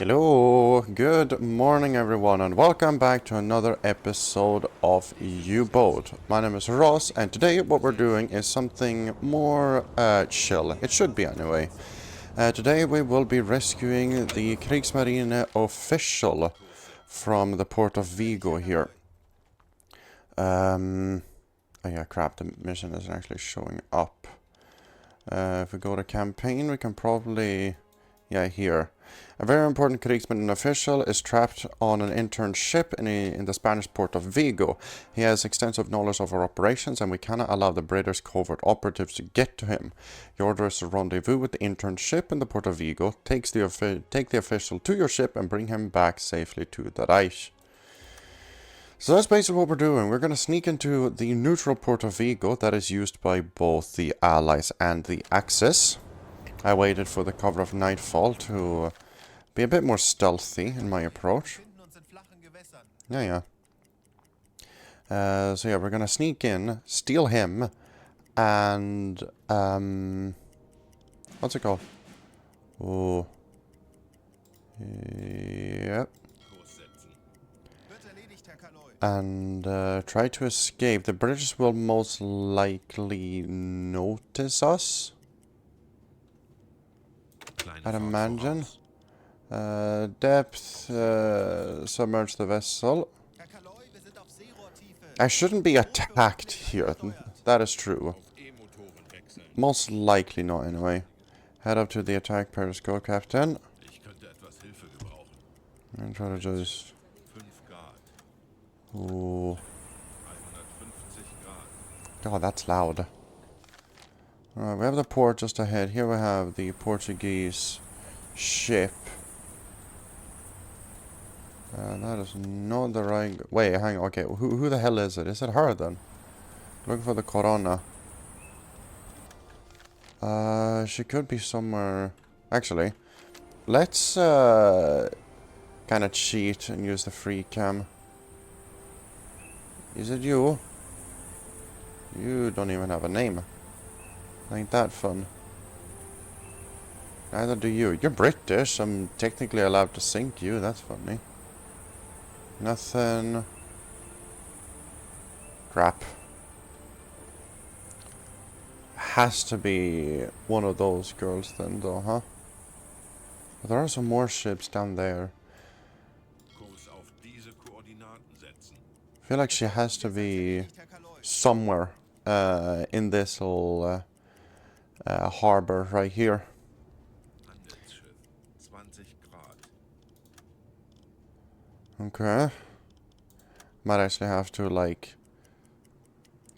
Hello, good morning everyone, and welcome back to another episode of Uboat. My name is Ross, and today what we're doing is something more chill. It should be anyway. Today we will be rescuing the Kriegsmarine official from the port of Vigo here. Oh yeah, crap, the mission isn't actually showing up. If we go to campaign, we can probably... yeah, here. A very important Kriegsmarine official is trapped on an intern ship in the Spanish port of Vigo. He has extensive knowledge of our operations, and we cannot allow the British covert operatives to get to him. Your order is to rendezvous with the intern ship in the port of Vigo, take the official to your ship, and bring him back safely to the Reich. So that's basically what we're doing. We're going to sneak into the neutral port of Vigo that is used by both the Allies and the Axis. I waited for the cover of nightfall to be a bit more stealthy in my approach. Yeah. So yeah, we're gonna sneak in, steal him, and what's it called? Oh, yep. And try to escape. The British will most likely notice us, I'd imagine. Depth, submerge the vessel. I shouldn't be attacked here. That is true. Most likely not, anyway. Head up to the attack periscope, Captain. And try to just... ooh. God, that's loud. Alright, we have the port just ahead. Here we have the Portuguese ship. That is not the right... wait, hang on. Okay, who the hell is it? Is it her, then? Looking for the Corona. She could be somewhere... actually, let's, kind of cheat and use the free cam. Is it you? You don't even have a name. Ain't that fun? Neither do you. You're British. I'm technically allowed to sink you. That's funny. Nothing. Crap. Has to be one of those girls then, though, huh? But there are some more ships down there. I feel like she has to be somewhere in this little harbor right here. Okay. Might actually have to, like,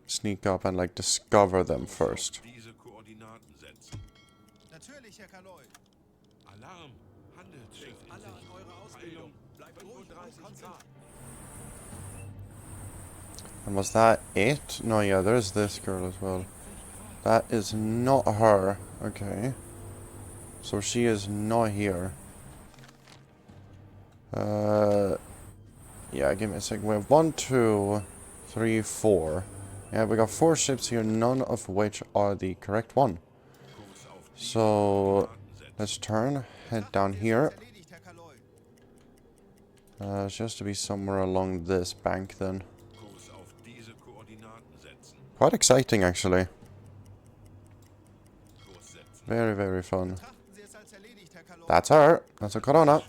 sneak up and, like, discover them first. And was that it? No, yeah, there's this girl as well. That is not her. Okay. So she is not here. Yeah, give me a second. We have 1, 2, 3, 4. Yeah, we got 4 ships here, none of which are the correct one. So, let's turn, head down here. Just to be somewhere along this bank then. Quite exciting, actually. Very, very fun. That's her. That's a Corona.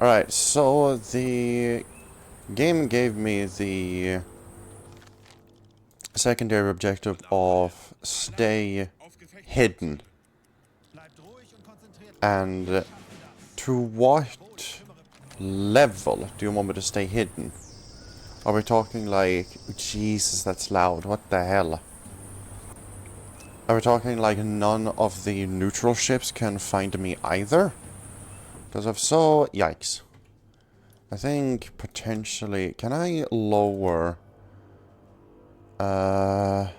Alright, so the game gave me the secondary objective of stay hidden. And to what level do you want me to stay hidden? Are we talking like... Jesus, that's loud. What the hell? Are we talking like none of the neutral ships can find me either? Because if so, yikes. I think potentially... can I lower... I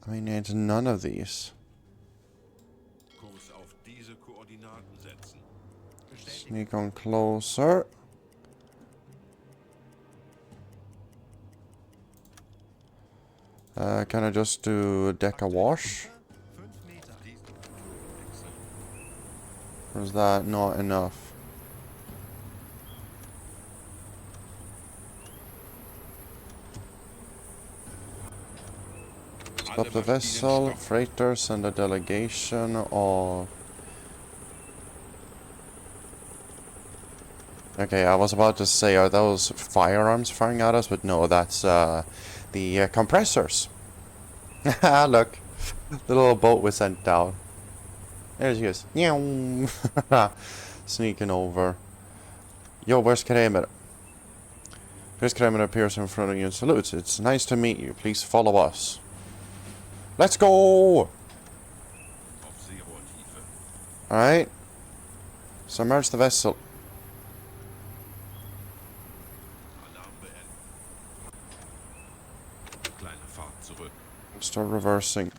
mean, it's none of these. Sneak on closer. Can I just do deck a wash? Or is that not enough? Stop the vessel, freighters, and a delegation of... Okay, I was about to say, are those firearms firing at us? But no, that's the compressors. Look, the little boat was sent down. There she is. Sneaking over. Yo, where's Kramer? Chris Kramer appears in front of you and salutes. It's nice to meet you. Please follow us. Let's go! Alright. Submerge the vessel. Start reversing.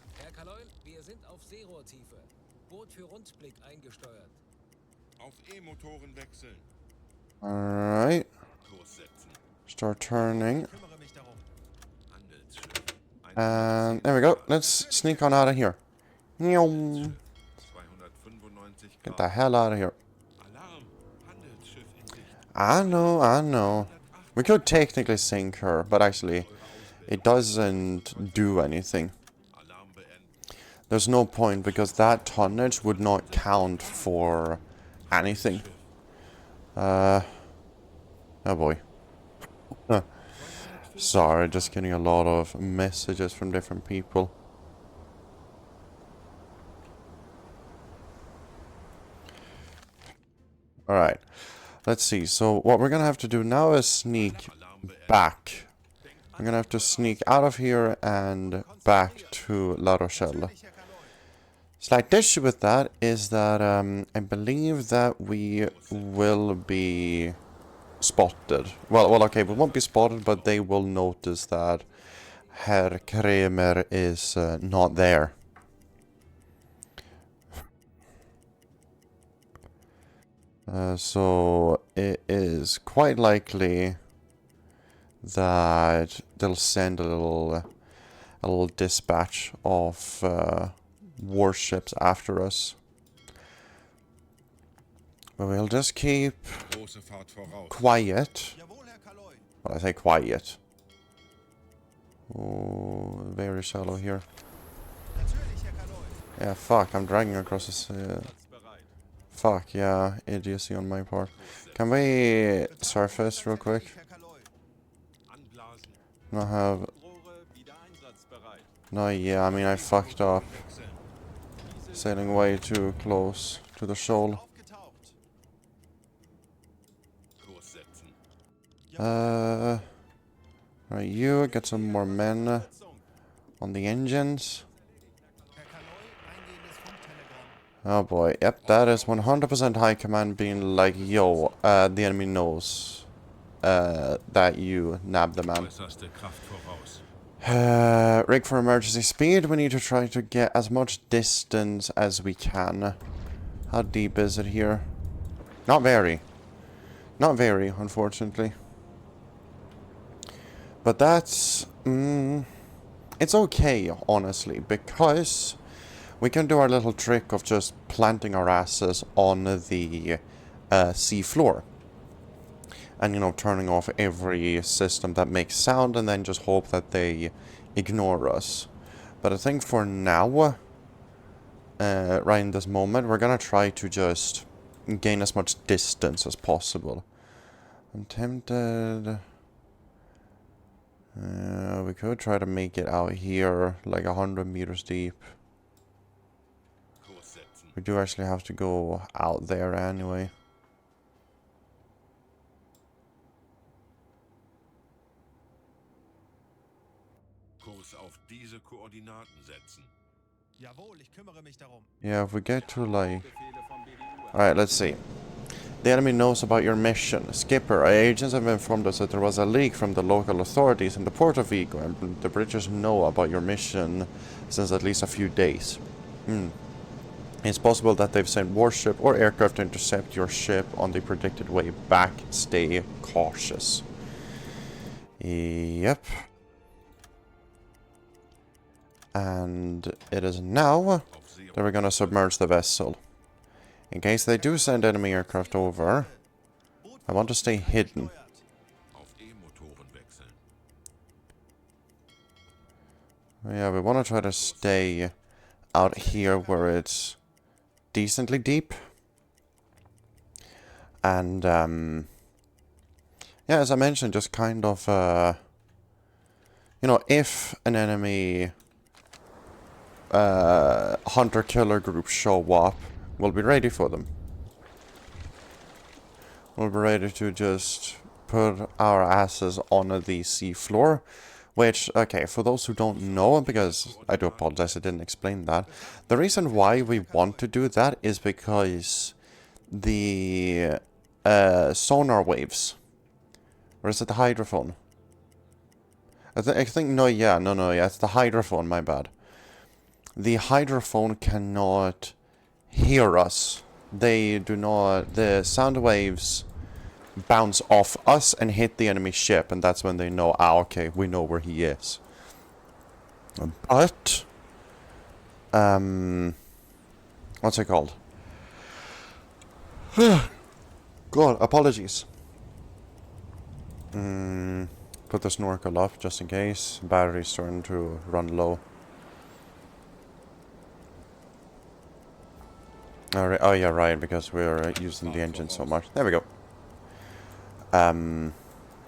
Alright. Start turning. And there we go. Let's sneak on out of here. Get the hell out of here. I know. We could technically sink her, but actually, it doesn't do anything. There's no point, because that tonnage would not count for anything. Oh boy. Sorry, just getting a lot of messages from different people. Alright. Let's see. So what we're gonna have to do now is sneak back. I'm gonna have to sneak out of here and back to La Rochelle. Slight issue with that is that I believe that we will be spotted. Well, okay, we won't be spotted, but they will notice that Herr Kramer is not there. So it is quite likely that they'll send a little dispatch of warships after us. But we'll just keep quiet. Well, I say quiet. Oh, very shallow here. Yeah, fuck, I'm dragging across this... fuck, yeah, idiocy on my part. Can we surface real quick? Not have... No, yeah, I mean, I fucked up. Sailing way too close to the shoal. Right, you get some more men on the engines. Oh boy, yep, that is 100% high command being like, yo, the enemy knows that you nabbed the man. Rig for emergency speed, we need to try to get as much distance as we can. How deep is it here? Not very. Not very, unfortunately. But that's... it's okay, honestly, because we can do our little trick of just planting our asses on the sea floor. And, you know, turning off every system that makes sound and then just hope that they ignore us. But I think for now, right in this moment, we're gonna try to just gain as much distance as possible. I'm tempted... we could try to make it out here, like 100 meters deep. We do actually have to go out there anyway. Yeah, if we get to like... Alright, let's see. The enemy knows about your mission. Skipper, our agents have informed us that there was a leak from the local authorities in the port of Vigo, and the British know about your mission since at least a few days. It's possible that they've sent warship or aircraft to intercept your ship on the predicted way back. Stay cautious. Yep. And it is now that we're gonna submerge the vessel. In case they do send enemy aircraft over, I want to stay hidden. Yeah, we want to try to stay out here where it's decently deep. And, yeah, as I mentioned, just kind of, you know, if an enemy hunter-killer group show up, we'll be ready for them. We'll be ready to just put our asses on the seafloor. Which, okay, for those who don't know, because I do apologize, I didn't explain that. The reason why we want to do that is because the sonar waves, or is it the hydrophone? I think, no, yeah, it's the hydrophone, my bad. The hydrophone cannot hear us. They do not, the sound waves bounce off us and hit the enemy ship, and that's when they know, ah, okay, we know where he is. But, what's it called? God, apologies. Put the snorkel up just in case. Battery's starting to run low. Alright, oh yeah, right, because we're using the engine so much. There we go.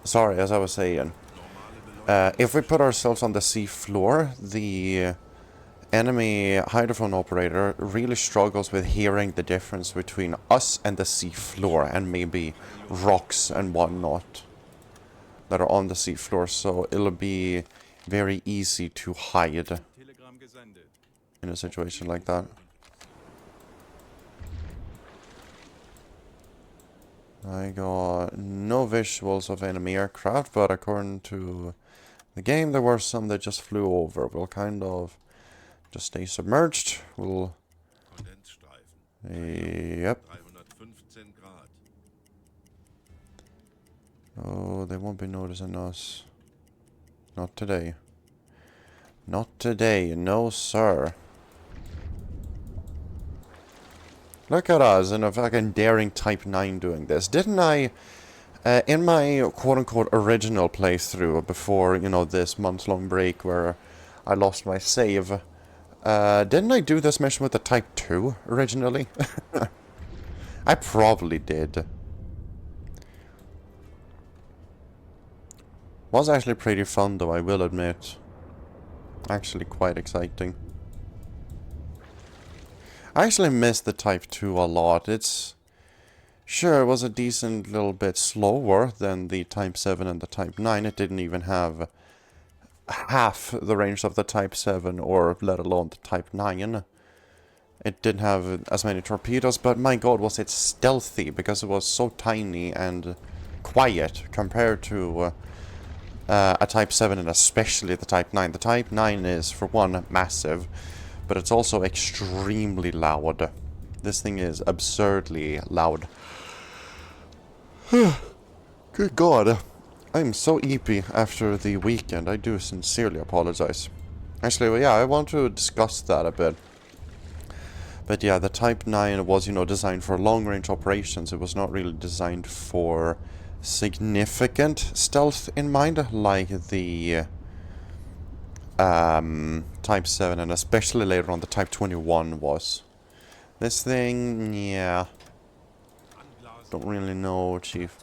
Sorry, as I was saying, if we put ourselves on the sea floor, the enemy hydrophone operator really struggles with hearing the difference between us and the sea floor, and maybe rocks and whatnot that are on the sea floor, so it'll be very easy to hide in a situation like that. I got no visuals of enemy aircraft, but according to the game, there were some that just flew over. We'll kind of just stay submerged. We'll... Yep. Oh, they won't be noticing us. Not today. Not today, no sir. Look at us in a fucking daring Type 9 doing this. Didn't I, in my quote-unquote original playthrough before, you know, this month-long break where I lost my save, didn't I do this mission with the Type 2 originally? I probably did. Was actually pretty fun though, I will admit. Actually quite exciting. I actually missed the Type 2 a lot. It's... Sure, it was a decent little bit slower than the Type 7 and the Type 9. It didn't even have half the range of the Type 7, or let alone the Type 9. It didn't have as many torpedoes, but my god, was it stealthy, because it was so tiny and quiet compared to a Type 7 and especially the Type 9. The Type 9 is, for one, massive, but it's also extremely loud. This thing is absurdly loud. Good god. I'm so eepy after the weekend. I do sincerely apologize. Actually, well, yeah, I want to discuss that a bit. But yeah, the Type 9 was, you know, designed for long-range operations. It was not really designed for significant stealth in mind, like the Type 7, and especially later on the Type 21 was. This thing, yeah, don't really know, Chief.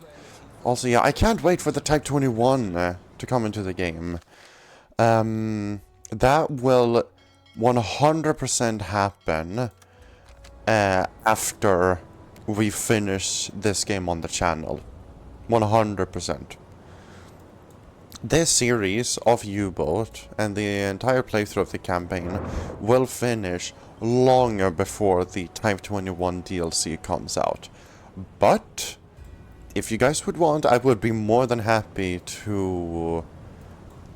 Also, yeah, I can't wait for the Type 21 to come into the game. That will 100% happen after we finish this game on the channel. 100%. This series of U-Boat and the entire playthrough of the campaign will finish long before the Type 21 DLC comes out. But if you guys would want, I would be more than happy to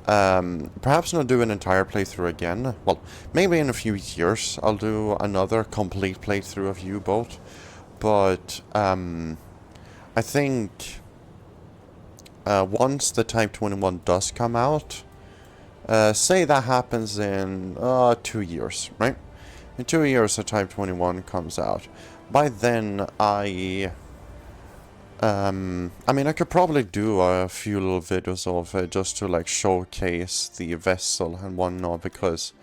perhaps not do an entire playthrough again. Well, maybe in a few years I'll do another complete playthrough of U-Boat. But I think once the Type 21 does come out, Say that happens in 2 years, right? In 2 years, the Type 21 comes out. By then, I mean, I could probably do a few little videos of it just to like showcase the vessel and whatnot, because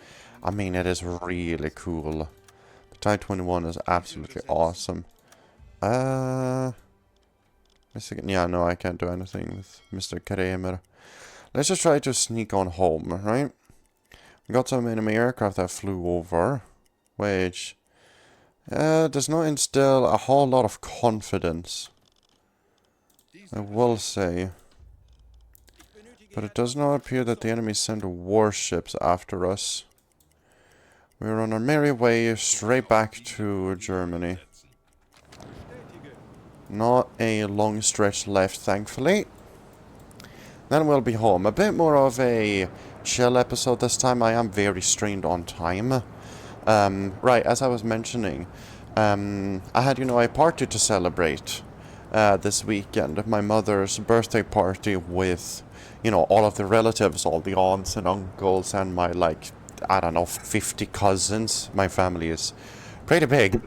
I mean, it is really cool. The Type 21 is absolutely awesome. Yeah, no, I can't do anything with Mr. Kramer. Let's just try to sneak on home, right? We got some enemy aircraft that flew over, which does not instill a whole lot of confidence, I will say. But it does not appear that the enemy sent warships after us. We're on our merry way straight back to Germany. Not a long stretch left, thankfully. Then we'll be home. A bit more of a chill episode this time. I am very strained on time. Right, as I was mentioning, I had, a party to celebrate this weekend. My mother's birthday party with, all of the relatives, all the aunts and uncles, and my, like, I don't know, 50 cousins. My family is pretty big.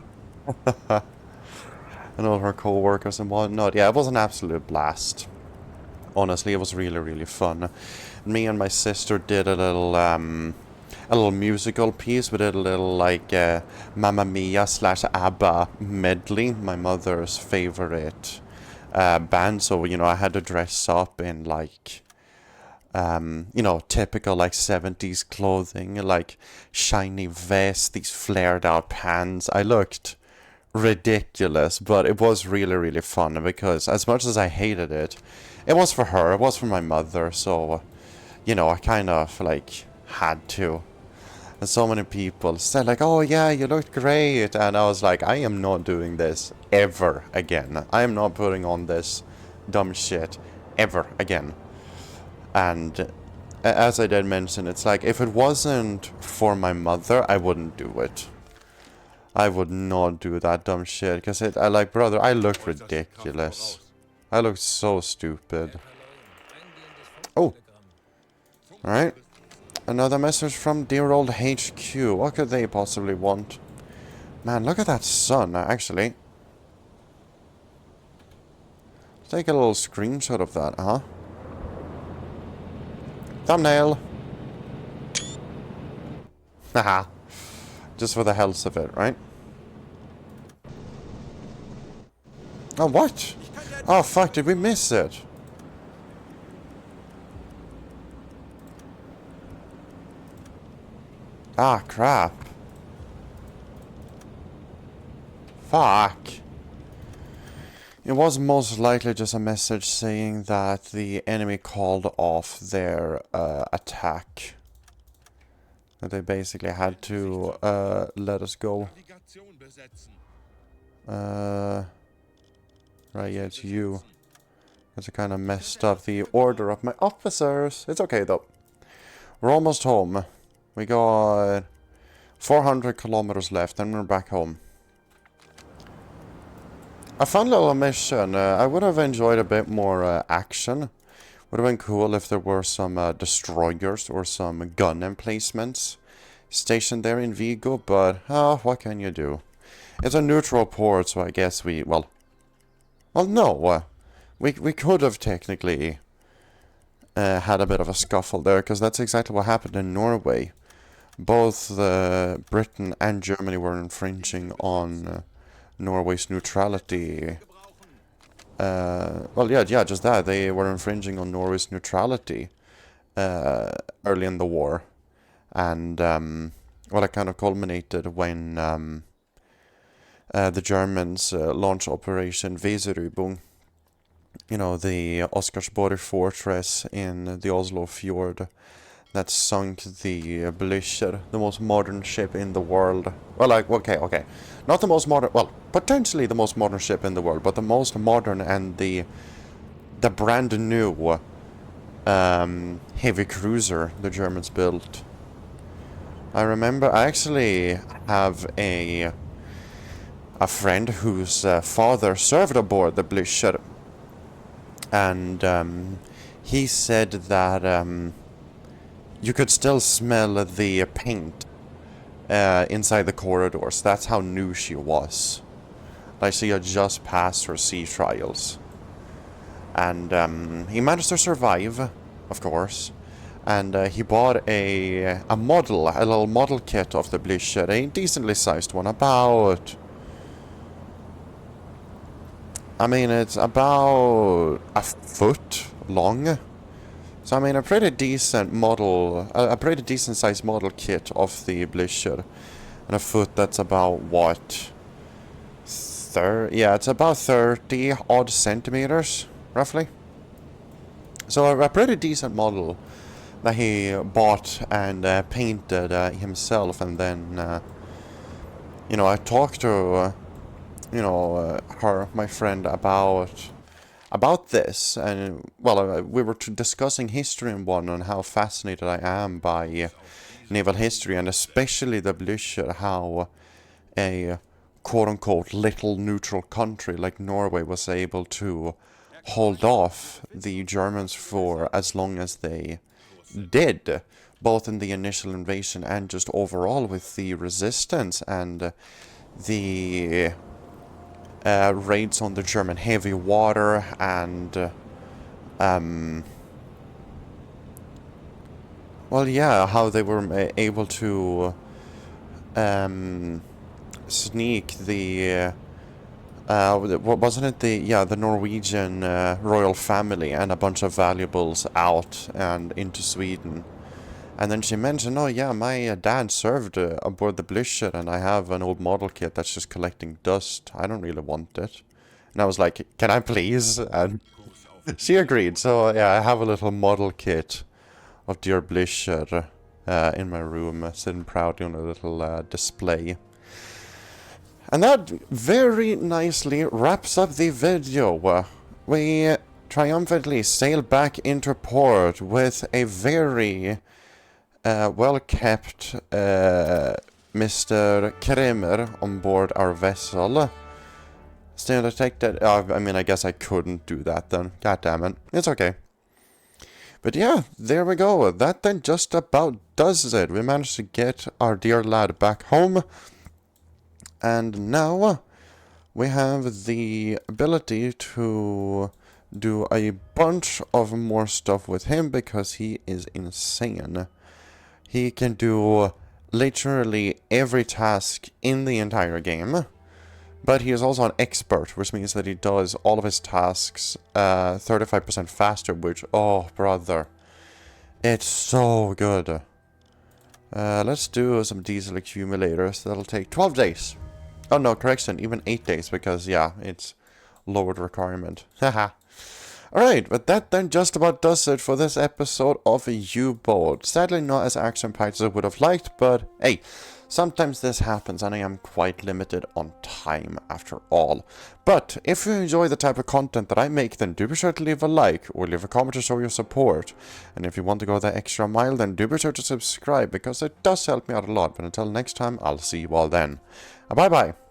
And all her co-workers and whatnot. Yeah, it was an absolute blast. Honestly, it was really, really fun. Me and my sister did a little musical piece. We did a little, like, Mamma Mia / ABBA medley, my mother's favorite band. So, I had to dress up in, like, typical, like, 70s clothing, like, shiny vest, these flared out pants. I looked ridiculous, but it was really, really fun, because as much as I hated it, it was for her, it was for my mother, so, I kind of, like, had to. And so many people said, like, oh yeah, you looked great, and I was like, I am not doing this ever again. I am not putting on this dumb shit ever again. And as I did mention, it's like, if it wasn't for my mother, I wouldn't do it. I would not do that dumb shit, because I like, brother, I look ridiculous. I look so stupid. Oh. Alright. Another message from dear old HQ. What could they possibly want? Man, look at that sun, actually. Let's take a little screenshot of that, huh? Thumbnail! Haha. Just for the health of it, right? Oh, what? Oh, fuck, did we miss it? Ah, crap. Fuck. It was most likely just a message saying that the enemy called off their attack. That they basically had to let us go. Right, yeah, it's you. Because I kind of messed up the order of my officers. It's okay, though. We're almost home. We got 400 kilometers left, and we're back home. A fun little mission. I would have enjoyed a bit more action. Would have been cool if there were some destroyers or some gun emplacements stationed there in Vigo, but what can you do? It's a neutral port, so I guess well, no. We could have technically had a bit of a scuffle there, because that's exactly what happened in Norway. Both Britain and Germany were infringing on Norway's neutrality. Well, yeah, just that. They were infringing on Norway's neutrality early in the war. And, well, it kind of culminated when the Germans launched Operation Weserübung. The Oscarsborg fortress in the Oslo fjord that sunk the britsh, the most modern ship in the world. Well, like, okay. Not the most modern, well, potentially the most modern ship in the world, but the most modern and the brand new heavy cruiser the Germans built. I remember, I actually have a friend whose father served aboard the britsh, and he said that you could still smell the paint inside the corridors. That's how new she was. Like, she had just passed her sea trials. And he managed to survive, of course. And he bought a little model kit of the britsh, a decently sized one, about... I mean, it's about a foot long. So, I mean, a pretty decent model, a pretty decent sized model kit of the britsh. And a foot that's about, what? Yeah, it's about 30 odd centimeters, roughly. So, a pretty decent model that he bought and painted himself. And then, you know, I talked to... my friend, about this, and well, we were discussing history and whatnot, and how fascinated I am by naval history, and especially the britsh, how a quote-unquote little neutral country like Norway was able to hold off the Germans for as long as they did, both in the initial invasion and just overall with the resistance and the raids on the German heavy water, and well, yeah, how they were able to sneak the wasn't it the Norwegian royal family and a bunch of valuables out and into Sweden. And then she mentioned, oh yeah, my dad served aboard the britsh, and I have an old model kit that's just collecting dust. I don't really want it. And I was like, can I please? And she agreed. So yeah, I have a little model kit of dear britsh in my room, sitting proudly on a little display. And that very nicely wraps up the video. We triumphantly sail back into port with a very... well-kept Mr. Kramer on board our vessel. Still detected. I mean, I guess I couldn't do that then. God damn it. It's okay. But yeah, there we go. That then just about does it. We managed to get our dear lad back home. And now we have the ability to do a bunch of more stuff with him because he is insane. He can do literally every task in the entire game, but he is also an expert, which means that he does all of his tasks 35% faster, which, oh brother, it's so good. Let's do some diesel accumulators. That'll take 12 days. Oh no, correction, even 8 days, because yeah, it's lowered requirement. Haha. Alright, but that then just about does it for this episode of U-Boat. Sadly not as action-packed as I would have liked, but hey, sometimes this happens and I am quite limited on time after all. But if you enjoy the type of content that I make, then do be sure to leave a like or leave a comment to show your support. And if you want to go that extra mile, then do be sure to subscribe because it does help me out a lot. But until next time, I'll see you all then. Bye-bye.